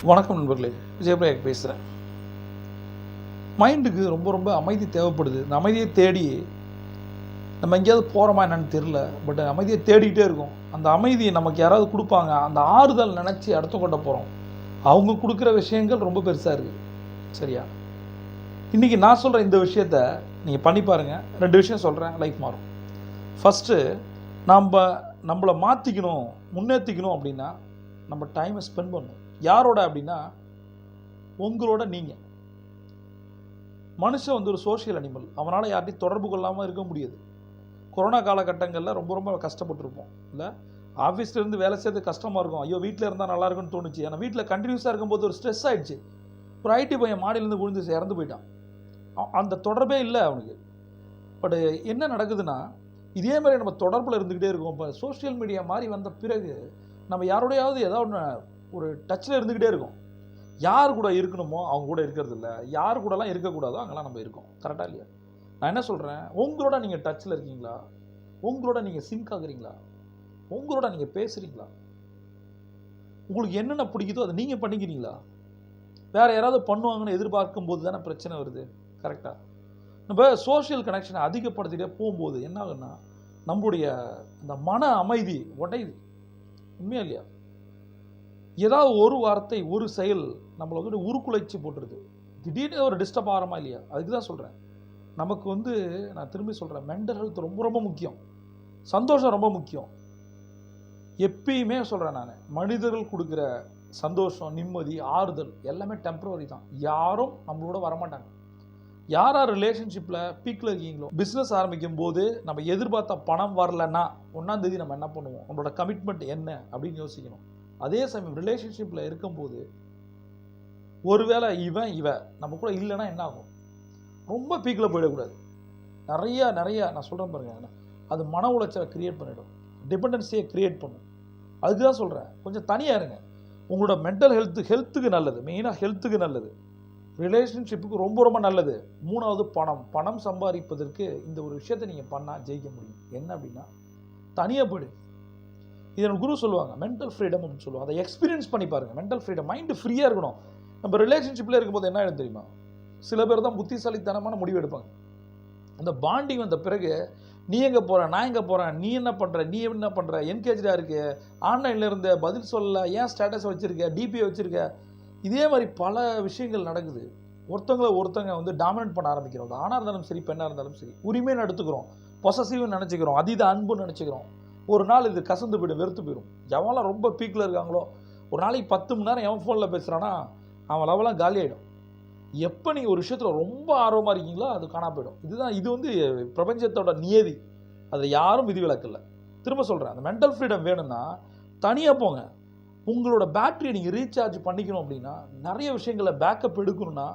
வணக்கம் நண்பர்களே, விஜயபிரயாக் பேசுகிறேன். மைண்டுக்கு ரொம்ப ரொம்ப அமைதி தேவைப்படுது. இந்த அமைதியை தேடி நம்ம எங்கேயாவது போகிறோமா என்னன்னு தெரில, பட் அமைதியை தேடிக்கிட்டே இருக்கோம். அந்த அமைதியை நமக்கு யாராவது கொடுப்பாங்க, அந்த ஆறுதல் நினச்சி அடுத்த கொண்ட போகிறோம். அவங்க கொடுக்குற விஷயங்கள் ரொம்ப பெருசாக இருக்குது. சரியா? இன்றைக்கி நான் சொல்கிற இந்த விஷயத்த நீங்கள் பண்ணி பாருங்கள். 2 விஷயம் சொல்கிறேன், லைஃப் மாறும். ஃபஸ்ட்டு, நம்மளை மாற்றிக்கணும், முன்னேற்றிக்கணும் அப்படின்னா நம்ம டைமை ஸ்பெண்ட் பண்ணணும். யாரோட அப்படின்னா உங்களோட. நீங்கள் மனுஷன் ஒரு சோஷியல் அனிமல். அவனால் யார்ட்டையும் தொடர்பு கொள்ளாமல் இருக்க முடியாது. கொரோனா காலகட்டங்களில் ரொம்ப ரொம்ப கஷ்டப்பட்டுருப்போம் இல்லை? ஆஃபீஸ்லேருந்து வேலை செய்யறது கஷ்டமாக இருக்கும். ஐயோ வீட்டில் இருந்தால் நல்லா இருக்குன்னு தோணுச்சு. ஏன்னா வீட்டில் கண்டினியூஸாக இருக்கும்போது ஒரு ஸ்ட்ரெஸ் ஆகிடுச்சு. ஒரு ஐடி பையன் மாடியிலேருந்து விழுந்து இறந்து போயிட்டான். அந்த தொடர்பே இல்லை அவனுக்கு. பட் என்ன நடக்குதுன்னா, இதே மாதிரி நம்ம தொடர்பில் இருந்துக்கிட்டே இருக்கோம். இப்போ சோஷியல் மீடியா மாதிரி வந்த பிறகு நம்ம யாரோடையாவது ஏதாவது ஒன்று ஒரு டச்சில் இருந்துக்கிட்டே இருக்கும். யார் கூட இருக்கணுமோ அவங்க கூட இருக்கிறது இல்லை, யார் கூடலாம் இருக்கக்கூடாதோ அங்கெல்லாம் நம்ம இருக்கோம். கரெக்டாக இல்லையா? நான் என்ன சொல்கிறேன், உங்களோட நீங்கள் டச்சில் இருக்கீங்களா? உங்களோட நீங்கள் சிங்க் ஆகுறீங்களா? உங்களோட நீங்கள் பேசுகிறீங்களா? உங்களுக்கு என்னென்ன பிடிக்குதோ அதை நீங்கள் பண்ணிக்கிறீங்களா? வேறு யாராவது பண்ணுவாங்கன்னு எதிர்பார்க்கும் போது தானே பிரச்சனை வருது. கரெக்டாக? நம்ம சோஷியல் கனெக்ஷனை அதிகப்படுத்திகிட்டே போகும்போது என்ன ஆகுன்னா, நம்மளுடைய அந்த மன அமைதி உடையுது. உண்மையா இல்லையா? ஏதாவது ஒரு வார்த்தை, ஒரு செயல் நம்மளை உருக்குலைச்சி போட்டுருது. திடீர்னு ஒரு டிஸ்டர்ப் ஆகிறோமா இல்லையா? அதுக்கு தான் சொல்கிறேன், நமக்கு நான் திரும்பி சொல்கிறேன், மென்டல் ஹெல்த் ரொம்ப ரொம்ப முக்கியம். சந்தோஷம் ரொம்ப முக்கியம். எப்பயுமே சொல்கிறேன் நான், மனிதர்கள் கொடுக்குற சந்தோஷம், நிம்மதி, ஆறுதல் எல்லாமே டெம்பரவரி தான். யாரும் நம்மளோட வரமாட்டாங்க. யார் ரிலேஷன்ஷிப்பில் பீக்கில் இருக்கீங்களோ, பிஸ்னஸ் ஆரம்பிக்கும் போது நம்ம எதிர்பார்த்த பணம் வரலன்னா 1ஆம் தேதி நம்ம என்ன பண்ணுவோம்? நம்மளோட கமிட்மெண்ட் என்ன அப்படின்னு யோசிக்கணும். அதே சமயம் ரிலேஷன்ஷிப்பில் இருக்கும்போது ஒருவேளை இவ நம்ம கூட இல்லைன்னா என்ன ஆகும்? ரொம்ப பீக்கில் போயிடக்கூடாது. நிறையா நான் சொல்கிறேன் பாருங்க, அது மன உளைச்சலை க்ரியேட் பண்ணிவிடும், டிபெண்டன்சியை க்ரியேட் பண்ணும். அதுக்கு தான் சொல்கிறேன், கொஞ்சம் தனியாக இருங்க. உங்களோட மென்டல் ஹெல்த்துக்கு நல்லது, மெயினாக ஹெல்த்துக்கு நல்லது, ரிலேஷன்ஷிப்புக்கு ரொம்ப ரொம்ப நல்லது. 3வது பணம் சம்பாதிப்பதற்கு இந்த ஒரு விஷயத்தை நீங்கள் பண்ணால் ஜெயிக்க முடியும். என்ன அப்படின்னா, தனியாக போய்டு. இது எனக்கு குரு சொல்லுவாங்க, மென்டல் ஃப்ரீடம் அப்படின்னு சொல்லுவாங்க. அதை எக்ஸ்பீரியன்ஸ் பண்ணி பாருங்கள். மென்டல் ஃப்ரீடம், மைண்டு ஃப்ரீயாக இருக்கணும். நம்ம ரிலேஷன்ஷிப்பில் இருக்கும்போது என்ன ஆகிடும் தெரியுமா? சில பேர் தான் புத்திசாலித்தனமான முடிவு எடுப்பாங்க. அந்த பாண்டிங் வந்த பிறகு நீ எங்கே போகிற, நான் எங்கே போகிறேன், நீ என்ன பண்ணுற, என்கேஜாக இருக்கு, ஆன்லைனில் இருந்த பதில் சொல்லலை, ஏன் ஸ்டேட்டஸ் வச்சுருக்க, டிபியை வச்சுருக்க, இதே மாதிரி பல விஷயங்கள் நடக்குது. ஒருத்தங்க டாமினேட் பண்ண ஆரம்பிக்கிறோம். ஆணாக இருந்தாலும் சரி, பெண்ணாக இருந்தாலும் சரி, உரிமைன்னு எடுத்துக்கிறோம், பொசசிவ்னு நினச்சிக்கிறோம், அதீத அன்புன்னு நினச்சிக்கிறோம். ஒரு நாள் இது கசந்து போய்டும், வெறுத்து போயிடும். எவெல்லாம் ரொம்ப பீக்கில் இருக்காங்களோ, ஒரு நாளைக்கு 10 மணி நேரம் எவன் ஃபோனில் பேசுகிறான்னா அவன் லெவலாம் காலி ஆகிடும். எப்போ நீங்கள் ஒரு விஷயத்தில் ரொம்ப ஆர்வமாக இருக்கீங்களோ அது காணா போயிடும். இது பிரபஞ்சத்தோட நியதி. அதை யாரும் விதிவிலக்கில்லை. திரும்ப சொல்கிறேன், அந்த மென்டல் ஃப்ரீடம் வேணும்னா தனியாக போங்க. உங்களோட பேட்டரியை நீங்கள் ரீசார்ஜ் பண்ணிக்கணும் அப்படின்னா, நிறைய விஷயங்களை பேக்கப் எடுக்கணும்னா,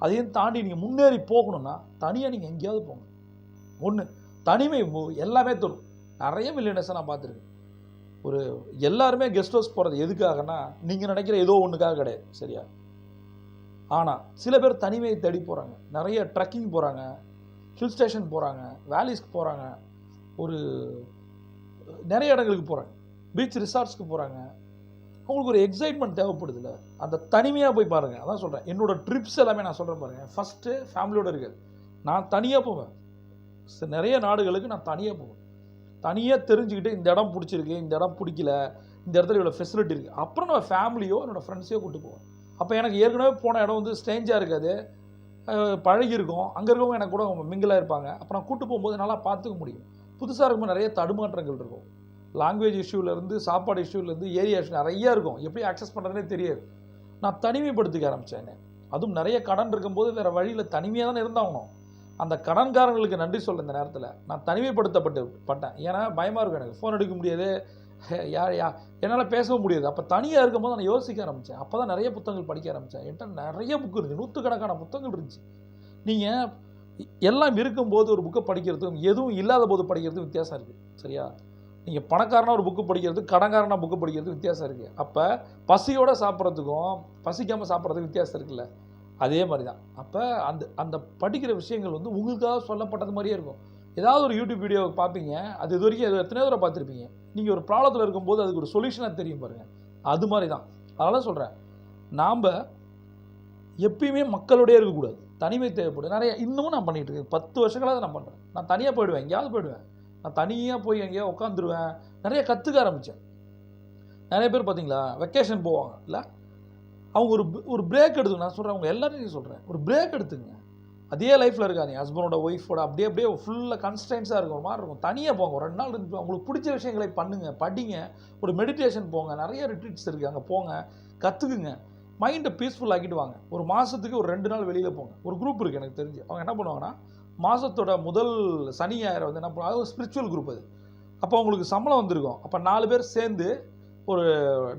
அதையும் தாண்டி நீங்கள் முன்னேறி போகணும்னா தனியாக நீங்கள் எங்கேயாவது போங்க. ஒன்று, தனிமை எல்லாமே தரும். நிறைய மில்லியனர்ஸை நான் பார்த்துருக்கேன். எல்லாருமே கெஸ்ட் ஹவுஸ் போகிறது எதுக்காகனா, நீங்கள் நினைக்கிற ஏதோ ஒன்றுக்காக கிடையாது. சரியா? ஆனால் சில பேர் தனிமையை தேடி போகிறாங்க. நிறைய ட்ரெக்கிங் போகிறாங்க, ஹில் ஸ்டேஷன் போகிறாங்க, வேலிஸ்க்கு போகிறாங்க, நிறைய இடங்களுக்கு போகிறாங்க, பீச் ரிசார்ட்ஸ்க்கு போகிறாங்க. அவங்களுக்கு ஒரு எக்ஸைட்மெண்ட் தேவைப்படுது இல்லை? அந்த தனிமையாக போய் பாருங்கள். அதான் சொல்கிறேன், என்னோடய ட்ரிப்ஸ் எல்லாமே நான் சொல்கிறேன் பாருங்கள். ஃபஸ்ட்டு ஃபேமிலியோடு இருக்காது, நான் தனியாக போவேன். நிறைய நாடுகளுக்கு நான் தனியாக போவேன். தனியாக தெரிஞ்சுக்கிட்டு இந்த இடம் பிடிச்சிருக்கு, இந்த இடம் பிடிக்கல, இந்த இடத்துல இவ்வளோ ஃபெசிலிட்டி இருக்குது, அப்புறம் நம்ம ஃபேமிலியோ என்னோடய ஃப்ரெண்ட்ஸையோ கூப்பிட்டு போவேன். அப்போ எனக்கு ஏற்கனவே போன இடம் ஸ்ட்ரேஞ்சாக இருக்காது, பழகிருக்கும். அங்கே இருக்கவங்க எனக்கு கூட மிங்கிளாக இருப்பாங்க. அப்போ நான் கூப்பிட்டு போகும்போது நல்லா பார்த்துக்க முடியும். புதுசாக இருக்கும்போது நிறைய தடுமாற்றங்கள் இருக்கும். லாங்குவேஜ் இஷ்யூலேருந்து, சாப்பாடு இஷ்யூலேருந்து, ஏரியா இஷ்யூ நிறையா இருக்கும். எப்படி ஆக்சஸ் பண்ணுறதுனே தெரியாது. நான் தனிமைப்படுத்திக்க ஆரம்பித்தேன். அதுவும் நிறைய கடன் இருக்கும்போது வேறு வழியில் தனிமையாக தானே இருந்தாகணும். அந்த கடன்காரங்களுக்கு நன்றி சொல்ல இந்த நேரத்தில் நான் தனிமைப்படுத்தப்பட்டேன். ஏன்னா பயமாக இருக்கும், எனக்கு ஃபோன் எடுக்க முடியாது, என்னால் பேசவும் முடியாது. அப்போ தனியாக இருக்கும்போது நான் யோசிக்க ஆரம்பித்தேன். அப்போ தான் நிறைய புத்தகங்கள் படிக்க ஆரம்பித்தேன். என்கிட்ட நிறைய புக்கு இருக்குது, 100கணக்கான புத்தகங்கள் இருந்துச்சு. நீங்கள் எல்லாம் இருக்கும்போது ஒரு புக்கை படிக்கிறதுக்கும் எதுவும் இல்லாத போது படிக்கிறதுக்கும் வித்தியாசம் இருக்குது. சரியா? நீங்கள் பணக்காரனாக ஒரு புக்கு படிக்கிறது, கடன்காரனாக புக்கு படிக்கிறது வித்தியாசம் இருக்குது. அப்போ பசியோடு சாப்பிட்றதுக்கும் பசிக்காமல் சாப்பிட்றதுக்கும் வித்தியாசம் இருக்குல்ல? அதே மாதிரி தான். அப்போ அந்த படிக்கிற விஷயங்கள் உங்களுக்காக சொல்லப்பட்டது மாதிரியே இருக்கும். ஏதாவது ஒரு யூடியூப் வீடியோ பார்ப்பீங்க, அது இது வரைக்கும் எத்தனையோ தடவை பார்த்துருப்பீங்க. நீங்கள் ஒரு ப்ராப்ளத்தில் இருக்கும்போது அதுக்கு ஒரு சொல்யூஷனாக தெரியும் பாருங்கள். அது மாதிரி தான். அதனால சொல்கிறேன், நாம் எப்பயுமே மக்களோடயே இருக்கக்கூடாது. தனிமை தேவைப்படும். நிறைய இன்னமும் நான் பண்ணிகிட்டு இருக்கேன். 10 வருஷங்களாக நான் பண்ணுறேன். நான் தனியாக போயிடுவேன், எங்கேயாவது போயிடுவேன். நான் தனியாக போய் எங்கேயா உட்காந்துருவேன். நிறைய கற்றுக்க ஆரம்பித்தேன். நிறைய பேர் பார்த்தீங்களா வெக்கேஷன் போவாங்க இல்லை, அவங்க ஒரு பிரேக் எடுத்துங்க. நான் சொல்கிறேன், அவங்க எல்லாரையும் சொல்கிறேன், ஒரு பிரேக் எடுத்துங்க. அதே லைஃப்பில் இருக்காங்க ஹஸ்பண்டோட ஒய்ஃபோட அப்படியே ஃபுல்லாக கன்ஸ்டன்ஸாக இருக்கும், ஒரு மாதிரி இருக்கும். தனியாக போங்க, ஒரு 2 நாள் இருந்து உங்களுக்கு பிடிச்ச விஷயங்களை பண்ணுங்கள், படிங்க, ஒரு மெடிடேஷன் போங்க, நிறைய ரிட்ரீட்ஸ் இருக்குது, அங்கே போங்க, கற்றுக்குங்க, மைண்டை பீஸ்ஃபுல் ஆக்கிட்டு வாங்க. ஒரு மாதத்துக்கு ஒரு 2 நாள் வெளியில் போங்க. ஒரு குரூப் இருக்குது எனக்கு தெரிஞ்சு, அவங்க என்ன பண்ணுவாங்கன்னா மாதத்தோட முதல் சனி ஞாயிறு வந்து என்ன பண்ணுவாங்க, அது ஸ்பிரிச்சுவல் குரூப் அது. அப்போ அவங்களுக்கு சம்பளம் வந்திருக்கும். அப்போ 4 பேர் சேர்ந்து ஒரு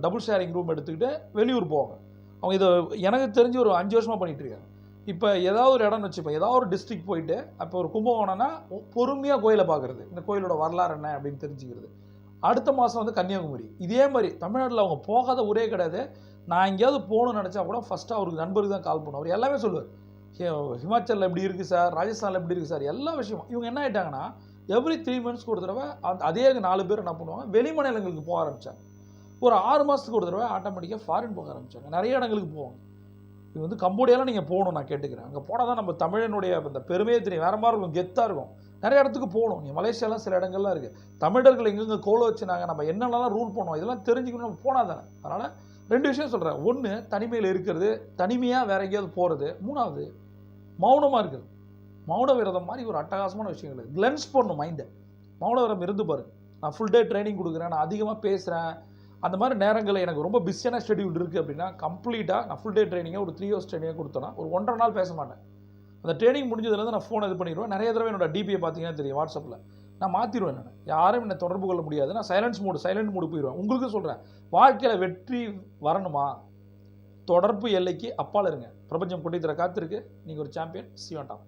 டபுள் ஷேரிங் ரூம் எடுத்துக்கிட்டு வெளியூர் போவாங்க. அவங்க இதை எனக்கு தெரிஞ்சு ஒரு 5 வருஷமாக பண்ணிகிட்டு இருக்காங்க. இப்போ ஏதாவது ஒரு இடம்னு வச்சுப்போம், ஏதாவது ஒரு டிஸ்ட்ரிக்ட் போயிட்டு, அப்போ ஒரு கும்பகோணம்னா பொறுமையாக கோயிலை பார்க்குறது, இந்த கோயிலோட வரலாறு என்ன அப்படின்னு தெரிஞ்சுக்கிறது. அடுத்த மாதம் வந்து கன்னியாகுமரி. இதே மாதிரி தமிழ்நாட்டில் அவங்க போகாத ஊரே கிடையாது. நான் எங்கேயாவது போகணும்னு நினச்சா கூட ஃபஸ்ட்டு அவருக்கு நண்பருக்கு தான் கால் பண்ணுவோம். அவர் எல்லாமே சொல்லுவார், ஹிமாச்சலில் எப்படி இருக்குது சார், ராஜஸ்தானில் எப்படி இருக்குது சார், எல்லா விஷயமும். இவங்க என்ன ஆகிட்டாங்கன்னா எவ்ரி 3 மந்த்ஸ்க்கு ஒரு தடவை அதே 4 பேர் என்ன பண்ணுவாங்க, வெளி மாநிலங்களுக்கு போக ஆரம்பித்தாங்க. ஒரு 6 மாதத்துக்கு ஒரு தடவை ஆட்டோமேட்டிக்காக ஃபாரின் போக ஆரம்பித்தாங்க. நிறைய இடங்களுக்கு போவாங்க. இது வந்து கம்போடியாலாம் நீங்கள் போகணும், நான் கேட்டுக்கிறேன். அங்கே போனால் தான் நம்ம தமிழனுடைய அந்த பெருமையை தெரியும், வேறு மாதிரி இருக்கும், கெத்தாக இருக்கும். நிறைய இடத்துக்கு போகணும். நீங்கள் மலேசியாலாம் சில இடங்கள்லாம் இருக்குது. தமிழர்கள் எங்கெங்கே கோலை வச்சுனாங்க, நம்ம என்னென்னலாம் ரூல் பண்ணோம், இதெல்லாம் தெரிஞ்சுக்கணும். நம்ம போனால் தானே. அதனால் 2 விஷயம் சொல்கிறேன். 1 தனிமையில் இருக்கிறது, தனிமையாக வேறு எங்கேயாவது போகிறது. 3வது மௌனமாக இருக்குது. மௌன விரதம் மாதிரி ஒரு அட்டகாசமான விஷயங்கள் கிளென்ஸ் பண்ணணும் மைண்டை. மௌன விரதம் இருந்து பாருங்க. நான் ஃபுல் டே ட்ரைனிங் கொடுக்குறேன், நான் அதிகமாக பேசுகிறேன், அந்த மாதிரி நேரங்களில் எனக்கு ரொம்ப பிஸியான ஷெடியூல் இருக்குது அப்படின்னா கம்ப்ளீட்டாக நான் ஃபுல் டே ட்ரைனிங்காக ஒரு 3 ஹவர்ஸ் ட்ரைனிங்காக கொடுத்தேன்னா ஒரு 1.5 நாள் பேச மாட்டேன். அந்த ட்ரைனிங் முடிஞ்சதுலேருந்து நான் ஃபோனை இது பண்ணிடுவேன். நிறைய தடவை என்னோட டிபியை பார்த்தீங்கன்னா தெரியும், வாட்ஸ்அப்பில் நான் மாற்றிடுவேன். நான் யாரும் என்னை தொடர்பு கொள்ள முடியாது. நான் சைலண்ட் மோடு போயிடுவேன். உங்களுக்கு சொல்கிறேன், வாழ்க்கையில் வெற்றி வரணுமா, தொடர்பு எல்லைக்கு அப்பால் இருங்க. பிரபஞ்சம் கொட்டி தர காத்திருக்கு. நீங்கள் ஒரு சாம்பியன். C on top.